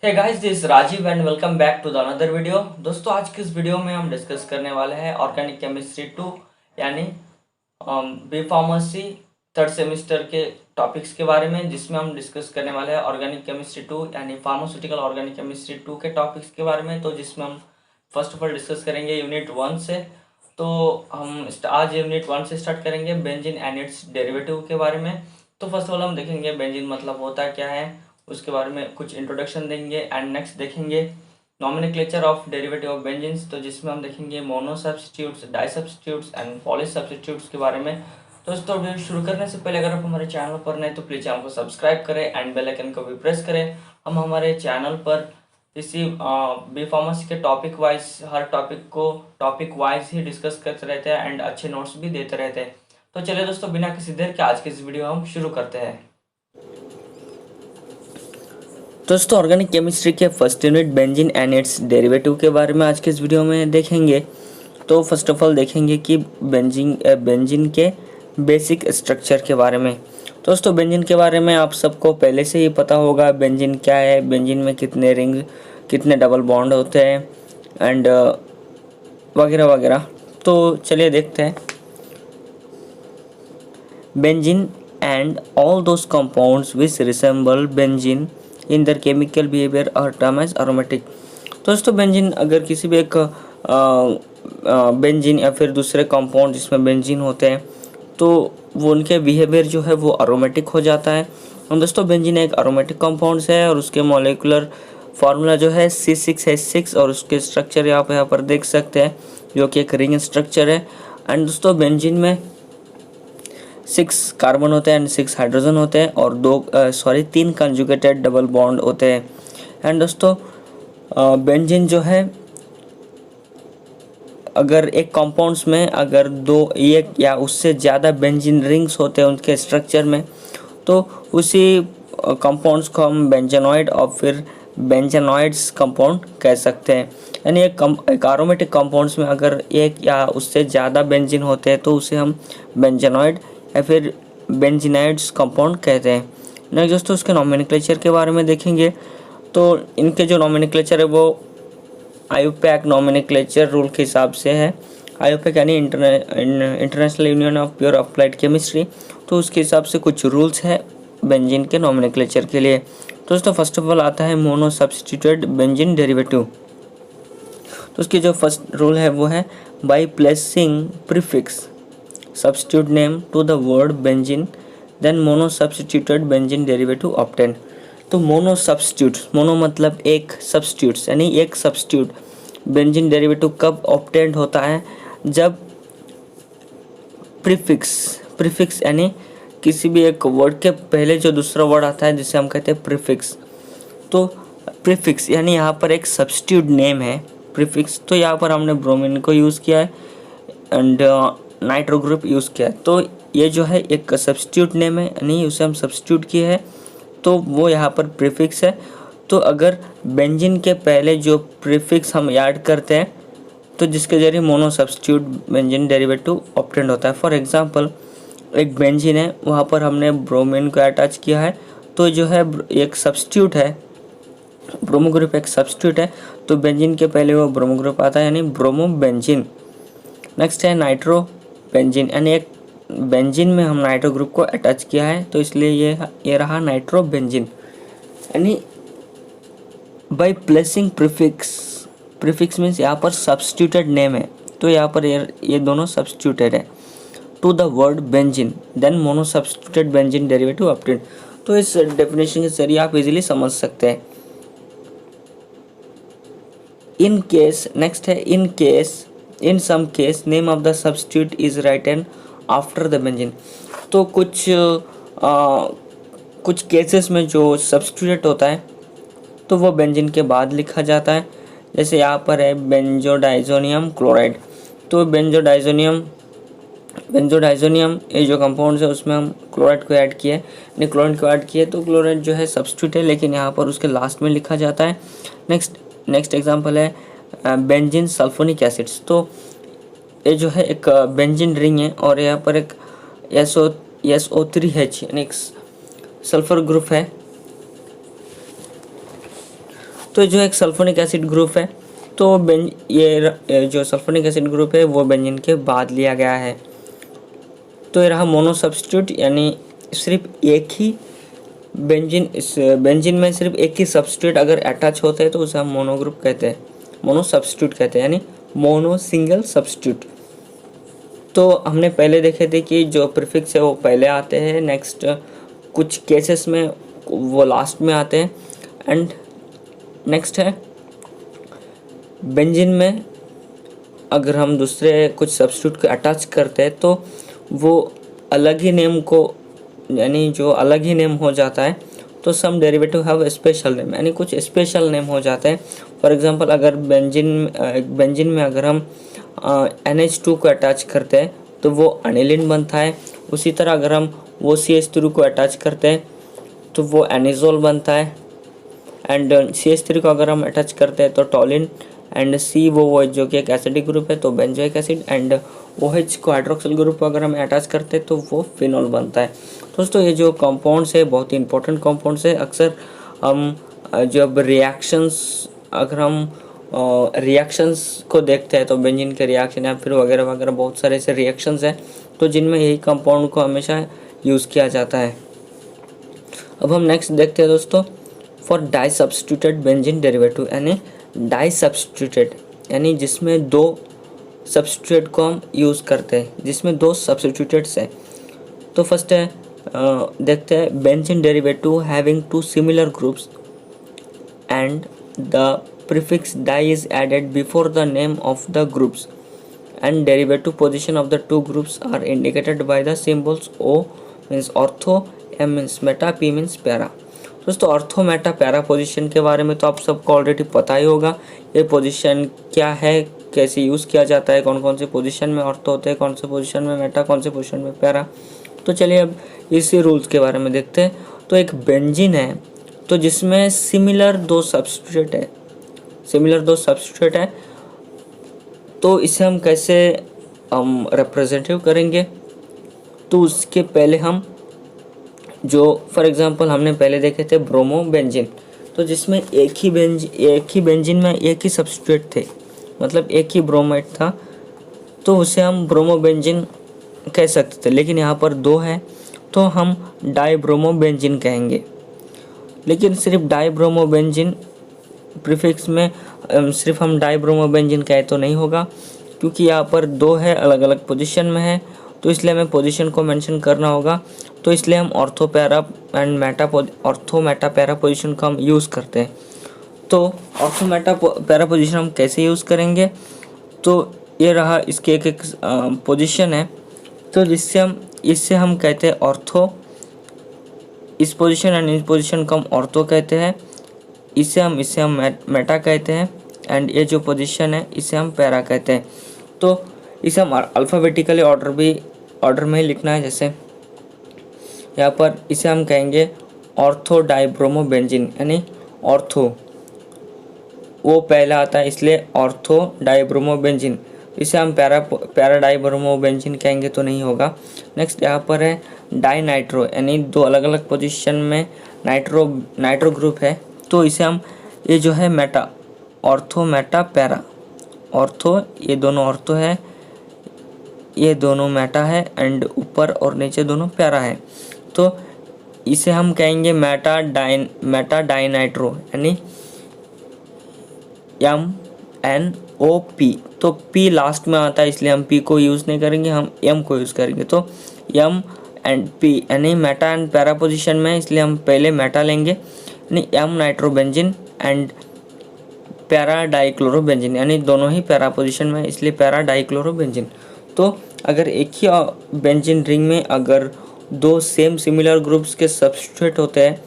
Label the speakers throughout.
Speaker 1: Hey guys, this Rajeev and welcome back to the another video. दोस्तों, आज की इस वीडियो में हम डिस्कस करने वाले हैं ऑर्गेनिक केमिस्ट्री 2 यानी बी फार्मेसी थर्ड सेमेस्टर के टॉपिक्स के बारे में, जिसमें हम डिस्कस करने वाले हैं ऑर्गेनिक केमिस्ट्री 2 यानी फार्मास्यूटिकल ऑर्गेनिक केमिस्ट्री 2 के टॉपिक्स के बारे में। तो जिसमें हम फर्स्ट ऑफ ऑल डिस्कस करेंगे यूनिट 1 से। तो हम आज यूनिट 1 से स्टार्ट करेंगे बेंजीन एंड इट्स डेरिवेटिव के बारे में। तो फर्स्ट ऑफ ऑल हम देखेंगे बेंजीन मतलब होता क्या है, उसके बारे में कुछ इंट्रोडक्शन देंगे। एंड नेक्स्ट देखेंगे nomenclature of derivative of benzenes, तो जिसमें हम देखेंगे mono substitutes, di substitutes and poly substitutes के बारे में। दोस्तों, वीडियो शुरू करने से पहले अगर आप हमारे चैनल पर नए तो प्लीज़ चैनल को सब्सक्राइब करें एंड बेल आइकन को भी प्रेस करें। हम हमारे चैनल पर इसी बी फार्मेसी के टॉपिक वाइज हर टॉपिक वाइज ही डिस्कस करते रहते हैं एंड अच्छे नोट्स भी देते रहते हैं। तो चलिए दोस्तों, बिना किसी देर के आज की इस वीडियो हम शुरू करते हैं। दोस्तों, ऑर्गेनिक केमिस्ट्री के first unit benzene and it's derivative के बारे में आज के इस वीडियो में देखेंगे। तो फर्स्ट ऑफ ऑल देखेंगे कि बेंजीन के बेसिक स्ट्रक्चर के बारे में। दोस्तों, बेंजीन के बारे में आप सबको पहले से ही पता होगा, बेंजीन क्या है, बेंजीन में कितने रिंग, कितने डबल बॉन्ड होते हैं एंड वगैरह वगैरह। तो चलिए देखते हैं। Benzene and all those compounds which resemble benzene in their chemical behaviour और टर्म एज अरोमेटिक। दोस्तों, बेंजीन अगर किसी भी एक बेंजीन या फिर दूसरे कंपाउंड जिसमें बेंजीन होते हैं तो वो उनके बिहेवियर जो है वो अरोमेटिक हो जाता है। और दोस्तों, बेंजीन एक अरोमेटिक कंपाउंड है और उसके मॉलिक्यूलर फार्मूला जो है C6H6 और उसके स्ट्रक्चर यहाँ पर देख सकते हैं, जो कि एक रिंग स्ट्रक्चर है। एंड दोस्तों, बेंजीन में 6 कार्बन होते हैं एंड 6 हाइड्रोजन होते हैं और 3 कंजुगेटेड डबल बॉन्ड होते हैं। एंड दोस्तों, बेंजीन जो है अगर एक कंपाउंड्स में अगर एक या उससे ज़्यादा बेंजीन रिंग्स होते हैं उनके स्ट्रक्चर में, तो उसी कंपाउंड्स को हम बेंजेनॉइड और फिर बेंजेनॉइड्स कंपाउंड कह सकते हैं। यानी एक एरोमेटिक कंपाउंड्स में अगर एक या उससे ज़्यादा बेंजीन होते हैं तो उसे हम बेंजेनॉइड या फिर बेंजीनाइड्स कंपाउंड कहते हैं। नेक्स्ट दोस्तों, उसके नॉमेनक्लेचर के बारे में देखेंगे। तो इनके जो नॉमेनक्लेचर है वो आईयूपैक नॉमेनक्लेचर रूल के हिसाब से है। आईयूपैक यानी international union of pure applied chemistry. तो उसके हिसाब से कुछ रूल्स है बेंजीन के नॉमेनक्लेचर के लिए। दोस्तों, फर्स्ट ऑफ ऑल आता है मोनो सब्स्टिट्यूटेड बेंजीन डेरिवेटिव। तो उसकी जो फर्स्ट रूल है वो है by placing prefix substitute name to the word benzene then mono substituted benzene derivative obtained। तो मोनो सब्स्टिट्यूट, मोनो मतलब एक, सब्स्टिट्यूट यानी एक सब्स्टिट्यूट बेंजीन डेरिवेटिव कब ऑब्टेंड होता है, जब प्रीफिक्स यानी किसी भी एक वर्ड के पहले जो दूसरा वर्ड आता है जिसे हम कहते हैं प्रीफिक्स। तो प्रीफिक्स यानी यहाँ पर एक सब्स्टिट्यूट नेम है प्रीफिक्स। तो यहाँ पर हमने ब्रोमीन को यूज़ किया है एंड नाइट्रो ग्रुप यूज़ किया है। तो ये जो है एक सब्स्टिट्यूट नेम है, यानी उसे हम सब्स्टिट्यूट किए हैं तो वो यहाँ पर प्रीफिक्स है। तो अगर बेंजीन के पहले जो प्रीफिक्स हम ऐड करते हैं तो जिसके जरिए mono substitute benzene derivative obtained होता है। फॉर एग्जांपल, एक बेंजीन है, वहाँ पर हमने ब्रोमीन को अटैच किया है तो जो है एक सब्स्टिट्यूट है, ब्रोमो ग्रुप एक सब्स्टिट्यूट है, तो बेंजीन के पहले वो ब्रोमो ग्रुप आता है यानी ब्रोमो बेंजीन। नेक्स्ट है नाइट्रो बेंजीन, यानी एक बेंजीन में हम नाइट्रो ग्रुप को अटैच किया है तो इसलिए ये रहा नाइट्रो बेंजीन। यानी बाय प्लेसिंग प्रीफिक्स मीन्स यहाँ पर सब्स्टिट्यूटेड नेम है, तो यहाँ पर ये दोनों सब्स्टिट्यूटेड है to the word benzene then mono substituted benzene derivative obtained. तो इस डेफिनेशन के जरिए आप इजीली समझ सकते हैं। इन केस, नेक्स्ट है in some case name of the substitute is written after the benzene। तो कुछ केसेस में जो सब्स्टिट्यूट होता है तो वो बेंजीन के बाद लिखा जाता है। जैसे यहाँ पर है बेंजोडाइजोनियम क्लोराइड। तो बेंजोडाइजोनियम ये जो कंपाउंड है उसमें हम क्लोराइड को ऐड किए, नहीं क्लोराइड को ऐड किए तो क्लोराइड जो है सब्स्टिट्यूट है, लेकिन यहाँ पर उसके लास्ट में लिखा जाता है। नेक्स्ट एग्जांपल है बेंजीन सल्फोनिक एसिड्स। तो ये जो है एक बेंजीन रिंग है और यहाँ पर एक SO3H यानी एक सल्फर ग्रुप है। तो जो एक सल्फोनिक एसिड ग्रुप है, तो ये जो सल्फोनिक एसिड ग्रुप है वो बेंजीन के बाद लिया गया है। तो ये रहा मोनो सब्स्टिट्यूट, यानी सिर्फ एक ही बेंजीन में सिर्फ एक ही सब्स्टिट्यूट अगर अटैच होते हैं तो उसे हम मोनो ग्रुप कहते हैं, मोनो सब्स्टिट्यूट कहते हैं, यानी मोनो सिंगल सब्स्टिट्यूट। तो हमने पहले देखे थे कि जो प्रीफिक्स है वो पहले आते हैं, नेक्स्ट कुछ केसेस में वो लास्ट में आते हैं, एंड नेक्स्ट है बेंजीन में अगर हम दूसरे कुछ सब्स्टिट्यूट को अटैच करते हैं तो वो अलग ही नेम को, यानी जो अलग ही नेम हो जाता है। तो सम डेरिवेटिव हैव स्पेशल नेम, यानी कुछ स्पेशल नेम हो जाते हैं। फॉर एग्जांपल अगर बेंजीन में अगर हम NH2 को अटैच करते हैं तो वो अनिलिन बनता है। उसी तरह अगर हम वो CH3 को अटैच करते हैं तो वो एनिजोल बनता है, एंड CH3 को अगर हम अटैच करते हैं तो टॉलिन, एंड COOH जो कि एक एसिडिक ग्रुप है तो बेंजोइक एसिड, एंड OH को हाइड्रोक्सिल ग्रुप को अगर हम अटैच करते हैं तो वो फिनॉल बनता है। दोस्तों ये जो कंपाउंड्स है बहुत ही इंपॉर्टेंट कंपाउंड्स है। अक्सर हम जब अगर हम रिएक्शंस को देखते हैं तो बेंजीन के रिएक्शन या फिर वगैरह वगैरह बहुत सारे ऐसे रिएक्शंस हैं तो जिनमें यही कंपाउंड को हमेशा यूज़ किया जाता है। अब हम नेक्स्ट देखते हैं दोस्तों, for di substituted benzene derivative, यानी डाई सब्स्टिट्यूटेड यानी जिसमें दो सब्स्टिट्यूट को हम यूज़ करते हैं, जिसमें दो सब्स्टिट्यूटेड्स हैं। तो फर्स्ट है देखते हैं benzene derivative having two similar groups and the prefix di is added before the name of the groups and derivative position of the two groups are indicated by the symbols O means ortho, M means meta, P means para। दोस्तों ortho Meta para position के बारे में तो आप सबको already पता ही होगा। ये पोजीशन क्या है, कैसे यूज़ किया जाता है, कौन कौन से पोजीशन में ऑर्थो होते हैं, कौन से पोजीशन में मेटा, कौन से पोजीशन में पैरा। तो चलिए अब इसी रूल्स के बारे में देखते हैं। तो एक बेंजीन है तो जिसमें सिमिलर दो सब्स्टिट्यूट है, तो इसे हम कैसे रिप्रेजेंटेटिव करेंगे। तो उसके पहले हम जो फॉर एग्जांपल हमने पहले देखे थे ब्रोमो बेंजीन, तो जिसमें एक ही बेंजीन में एक ही सब्स्टिट्यूट थे, मतलब एक ही ब्रोमाइड था, तो उसे हम ब्रोमो बेंजीन कह सकते थे। लेकिन यहाँ पर दो है तो हम डाई ब्रोमो बेंजीन कहेंगे। लेकिन सिर्फ डाई ब्रोमो बेंजीन प्रीफिक्स में सिर्फ हम डाई ब्रोमो बेंजीन कहे तो नहीं होगा, क्योंकि यहाँ पर दो है, अलग अलग पोजीशन में है, तो इसलिए हमें पोजीशन को मेंशन करना होगा। तो इसलिए हम ऑर्थो मेटा पैरा पोजीशन को हम यूज़ करते हैं। तो ऑर्थो मेटा पैरा पोजीशन हम कैसे यूज़ करेंगे, तो ये रहा इसके एक पोजीशन है, तो इससे हम कहते हैं ऑर्थो, इस पोजीशन एंड इस पोजीशन को हम ऑर्थो कहते हैं, इसे हम मेटा कहते हैं, एंड ये जो पोजीशन है इसे हम पैरा कहते हैं। तो इसे हम अल्फ़ाबेटिकली ऑर्डर में ही लिखना है। जैसे यहाँ पर इसे हम कहेंगे ऑर्थो डाइब्रोमो बेंजीन, यानी ऑर्थो वो पहला आता है इसलिए ऑर्थो डाइब्रोमो बेंजीन। इसे हम पैरा डाइब्रोमो बेंजीन कहेंगे तो नहीं होगा। नेक्स्ट यहाँ पर है डाई नाइट्रो, यानी दो अलग अलग पोजीशन में नाइट्रो ग्रुप है, तो इसे हम ये जो है Meta, ortho Meta para, ortho ये दोनों ऑर्थो है, ये दोनों मेटा है, एंड ऊपर और नीचे दोनों पैरा है, तो इसे हम कहेंगे मेटा डाइनाइट्रो, यानी MNOP। तो P लास्ट में आता है इसलिए हम P को यूज़ नहीं करेंगे, हम M को यूज़ करेंगे। तो M एंड P यानी मेटा एंड पैरा पोजीशन में, इसलिए हम पहले मेटा लेंगे, यानी M nitrobenzene and para dichlorobenzene, यानी दोनों ही पैरा पोजीशन में, इसलिए पैरा डाइक्लोरोबेंजीन। तो अगर एक ही बेंजीन रिंग में अगर दो सिमिलर ग्रुप्स के सब्स्टिट्यूट होते हैं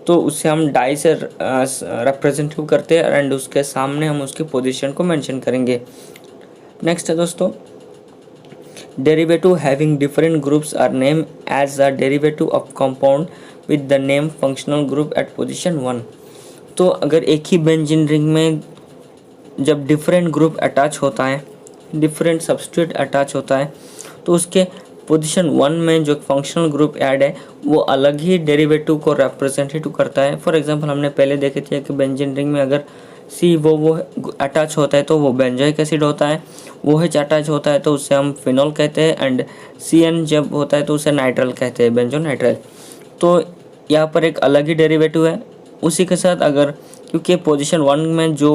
Speaker 1: तो उसे हम डाई से रिप्रेजेंटेटिव करते हैं, एंड उसके सामने हम उसकी पोजीशन को मेंशन करेंगे। नेक्स्ट है दोस्तों, derivative having different groups are name as a derivative of compound with the name functional group at position 1। तो अगर एक ही बेंजीन रिंग में जब डिफरेंट ग्रुप अटैच होता है, डिफरेंट सब्स्टिट्यूट अटैच होता है, तो उसके पोजीशन 1 में जो फंक्शनल ग्रुप ऐड है वो अलग ही डेरिवेटिव को रिप्रेजेंटेटिव करता है। फॉर एग्जांपल हमने पहले देखे थे कि बेंजीन रिंग में अगर सी वो अटैच होता है तो वो बेंजोइक एसिड होता है, वो OH अटैच होता है तो उससे हम फिनॉल कहते हैं, एंड CN जब होता है तो उसे नाइट्रल कहते हैं, बेंजोनाइट्राइल। तो यहाँ पर एक अलग ही डेरिवेटिव है। उसी के साथ अगर क्योंकि पोजीशन 1 में जो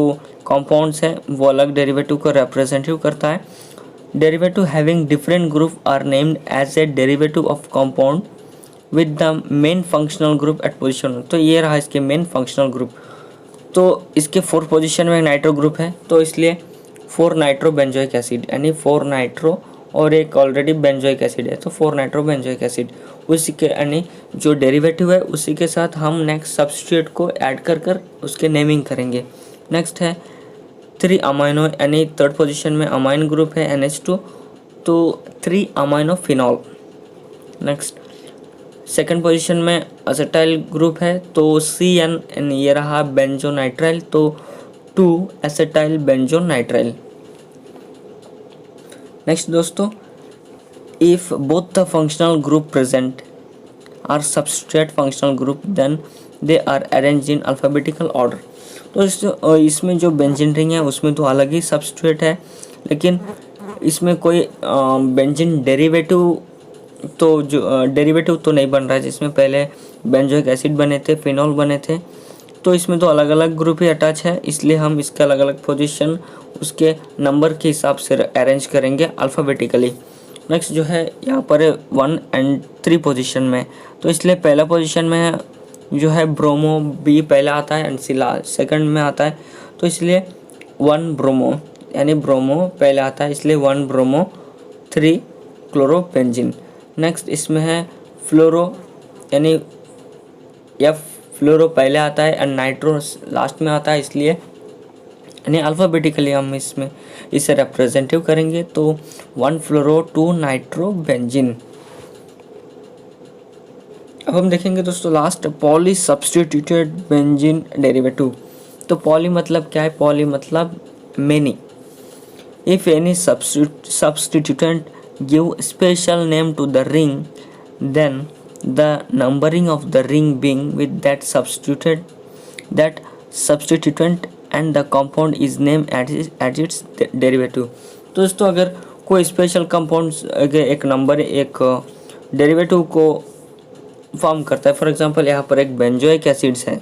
Speaker 1: कंपाउंड्स है वो अलग डेरिवेटिव को रिप्रेजेंटेटिव करता है। Derivative having different group are named as a derivative of compound with the main functional group at position. तो ये रहा इसके मेन फंक्शनल ग्रुप। तो इसके 4th पोजीशन में नाइट्रो ग्रुप है तो इसलिए 4 नाइट्रो बेंजोइक एसिड, यानी 4 नाइट्रो और एक ऑलरेडी बेंजोइक एसिड है तो 4 नाइट्रो बेंजोइक एसिड। उसी के यानी जो डेरिवेटिव है उसी के साथ हम नेक्स्ट सब्सट्रेट को ऐड कर उसके नेमिंग करेंगे। नेक्स्ट है 3 अमाइनो, यानी 3rd पोजीशन में अमाइन ग्रुप है NH2 तो 3 amino phenol. Next 2nd position में असेटाइल ग्रुप है तो CN, ये रहा बेंजोनाइट्राइल तो 2 एसेटाइल बेंजोनाइट्राइल। नेक्स्ट दोस्तों, if both the functional group present are substrate functional group then they are arranged in alphabetical order. तो इसमें जो बेंजीन रिंग है उसमें तो अलग ही सबस्ट्रेट है, लेकिन इसमें कोई बेंजीन डेरिवेटिव तो नहीं बन रहा है, जिसमें पहले बेंजोइक एसिड बने थे, फिनॉल बने थे। तो इसमें तो अलग अलग ग्रुप ही अटैच है, इसलिए हम इसके अलग अलग पोजीशन उसके नंबर के हिसाब से अरेंज करेंगे अल्फ़ाबेटिकली। नेक्स्ट जो है यहाँ पर 1 और 3 पोजीशन में, तो इसलिए पहला पोजीशन में जो है ब्रोमो, B पहला आता है एंड C सेकंड में आता है। तो इसलिए 1 ब्रोमो, यानी ब्रोमो पहले आता है इसलिए 1 ब्रोमो 3 क्लोरोबेंजीन। नेक्स्ट इसमें है फ्लोरो, यानी F फ्लोरो पहले आता है एंड नाइट्रो लास्ट में आता है, इसलिए यानी अल्फ़ाबेटिकली हम इसमें इसे रिप्रेजेंटिव करेंगे तो 1 फ्लोरो 2 नाइट्रोबेंजीन। अब हम देखेंगे दोस्तों last poly substituted benzene derivative. तो पॉली मतलब क्या है? पॉली मतलब many. If any substituent give special name to the ring, then the numbering of the ring being with that substituent and the compound is named as its derivative। तो दोस्तों अगर कोई special compound एक number एक derivative को form करता है, for example यहाँ पर एक बेंजोइक एसिड्स है,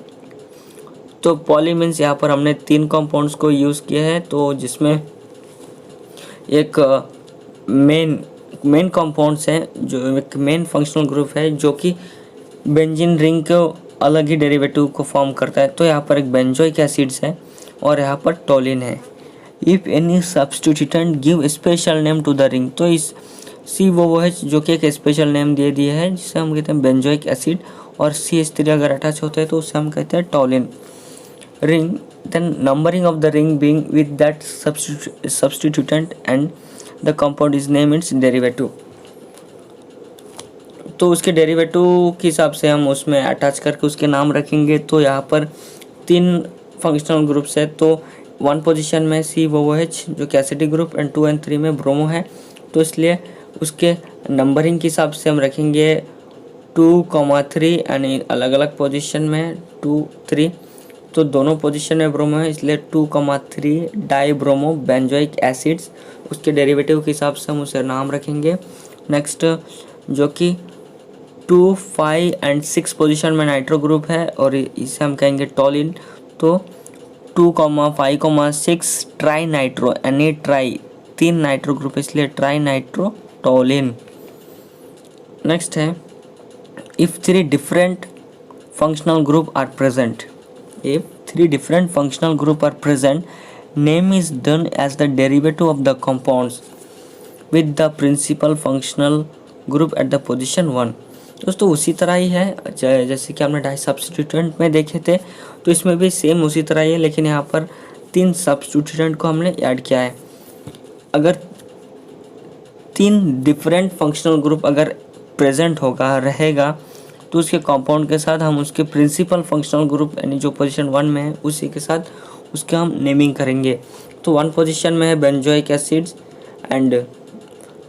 Speaker 1: तो पॉली मीन्स यहाँ पर हमने 3 कंपाउंड्स को यूज़ किया है, तो जिसमें एक मेन कंपाउंड्स हैं, जो एक मेन फंक्शनल ग्रुप है जो कि बेंजीन रिंग को अलग ही डेरिवेटिव को फॉर्म करता है। तो यहाँ पर एक बेंजोइक एसिड्स है और यहाँ पर टोलिन है। If any substituent give special name to the ring, तो इस COOH जो कि एक स्पेशल नेम दे दिया है जिसे हम कहते हैं बेंजोइक एसिड, और CH3 अगर अटैच होता है तो उसे हम कहते हैं toluene ring. Then numbering of the ring being with that substituent and the compound is name its derivative. तो उसके डेरिवेटिव के हिसाब से हम उसमें अटैच करके उसके नाम रखेंगे। तो यहाँ पर 3 फंक्शनल ग्रुप्स है, तो 1 पोजीशन में COOH जो कि एसिडिक ग्रुप एंड 2 और 3 में ब्रोमो है, तो इसलिए उसके नंबरिंग के हिसाब से हम रखेंगे 2,3 यानी अलग अलग पोजीशन में 2, 3। तो दोनों पोजीशन में ब्रोमो है इसलिए 2,3 डाई ब्रोमो बेंजोइक एसिड्स, उसके डेरिवेटिव के हिसाब से हम उसे नाम रखेंगे। नेक्स्ट जो कि 2, 5 और 6 पोजीशन में नाइट्रो ग्रुप है और इसे हम कहेंगे टोलिन। तो 2, 5, 6 ट्राई नाइट्रो, यानी ट्राई 3 नाइट्रो ग्रुप इसलिए ट्राई नाइट्रो टोलिन। नेक्स्ट है if 3 different functional group are present, if 3 different functional group are present, name is done as the derivative of the compounds with the principal functional group at the position 1। दोस्तों उसी तरह ही है जैसे कि हमने die सब्स्टिट्यूटेंट में देखे थे, तो इसमें भी सेम उसी तरह ही है, लेकिन यहाँ पर 3 सब्स्टिट्यूटेंट को हमने ऐड किया है। अगर 3 डिफरेंट फंक्शनल ग्रुप अगर प्रेजेंट रहेगा तो उसके कंपाउंड के साथ हम उसके प्रिंसिपल फंक्शनल ग्रुप यानी जो पोजीशन 1 में है उसी के साथ उसके हम नेमिंग करेंगे। तो 1 पोजीशन में है बेंजोइक एसिड्स एंड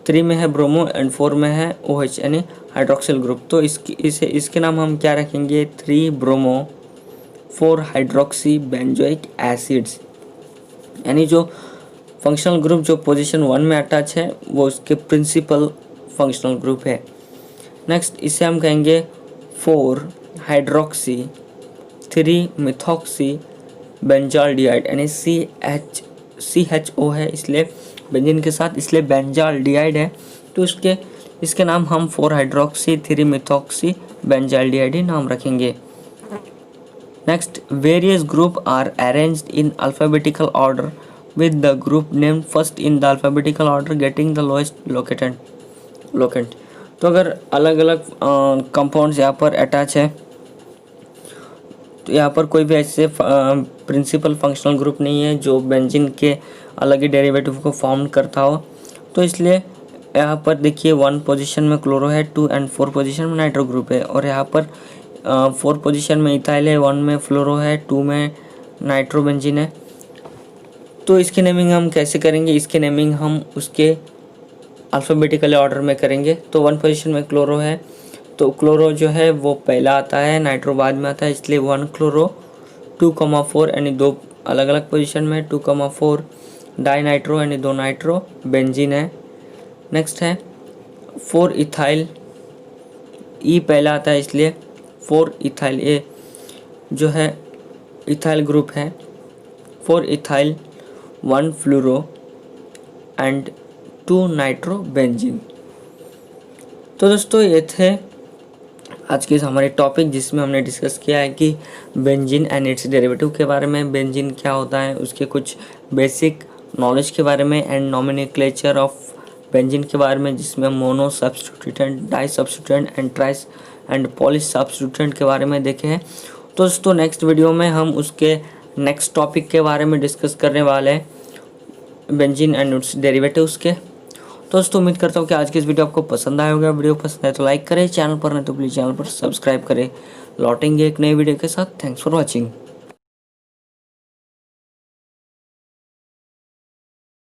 Speaker 1: 3 में है ब्रोमो एंड 4 में है OH यानी हाइड्रोक्सिल ग्रुप। तो इसके नाम हम क्या रखेंगे, 3 ब्रोमो 4 हाइड्रोक्सी बेंजोइक एसिड्स, यानी जो फंक्शनल ग्रुप जो पोजीशन 1 में अटैच है वो उसके प्रिंसिपल फंक्शनल ग्रुप है। नेक्स्ट इसे हम कहेंगे 4 हाइड्रोक्सी 3 मिथॉक्सी बेंजाल्डिहाइड यानी CHO है, इसलिए बेंजीन के साथ, इसलिए बेंजाल्डिहाइड है। तो इसके नाम हम 4 हाइड्रोक्सी 3 मिथॉक्सी बेंजाल्डिहाइड ही नाम रखेंगे। Next, various group are arranged in alphabetical order with the group named first in the alphabetical order getting the lowest locant। तो अगर अलग अलग कंपाउंड्स यहाँ पर अटैच है तो यहाँ पर कोई भी ऐसे प्रिंसिपल फंक्शनल ग्रुप नहीं है जो बेंजीन के अलग ही डेरिवेटिव को फॉर्म करता हो। तो इसलिए यहाँ पर देखिए 1 पोजीशन में क्लोरो है, 2 एंड 4 पोजीशन में नाइट्रो ग्रुप है, और यहाँ पर 4 पोजीशन में इथाइल है, 1 में फ्लोरो है, 2 में नाइट्रो बेंजीन है। तो इसकी नेमिंग हम कैसे करेंगे, इसकी नेमिंग हम उसके अल्फ़ाबेटिकल ऑर्डर में करेंगे। तो 1 पोजीशन में क्लोरो है तो क्लोरो जो है वो पहला आता है, नाइट्रो बाद में आता है, इसलिए 1 क्लोरो 2,4 यानी 2 अलग अलग पोजीशन में 2,4 डाई नाइट्रो यानी 2 नाइट्रो बेंजीन है। नेक्स्ट है 4 इथाइल, ई पहला आता है इसलिए 4 इथाइल, ए जो है इथाइल ग्रुप है, 4 ethyl 1 fluoro and 2 nitro benzene. तो दोस्तों ये थे आज के हमारे टॉपिक जिसमें हमने डिस्कस किया है कि बेंजीन एंड इट्स डेरिवेटिव के बारे में, बेंजीन क्या होता है, उसके कुछ बेसिक नॉलेज के बारे में, एंड नॉमेनक्लेचर ऑफ बेंजीन के बारे में जिसमें mono substituent, di substituent and tris and poly substituent के बारे में देखे हैं। तो दोस्तों नेक्स्ट वीडियो में हम उसके नेक्स्ट टॉपिक के बारे में डिस्कस करने वाले हैं, बेंजीन एंड इट्स डेरिवेटिव्स के। दोस्तों उम्मीद करता हूँ कि आज की इस वीडियो आपको पसंद आया होगा। वीडियो पसंद आए तो लाइक करें, चैनल पर नहीं तो प्लीज़ चैनल पर सब्सक्राइब करें। लौटेंगे एक नई वीडियो के साथ। Thanks for watching.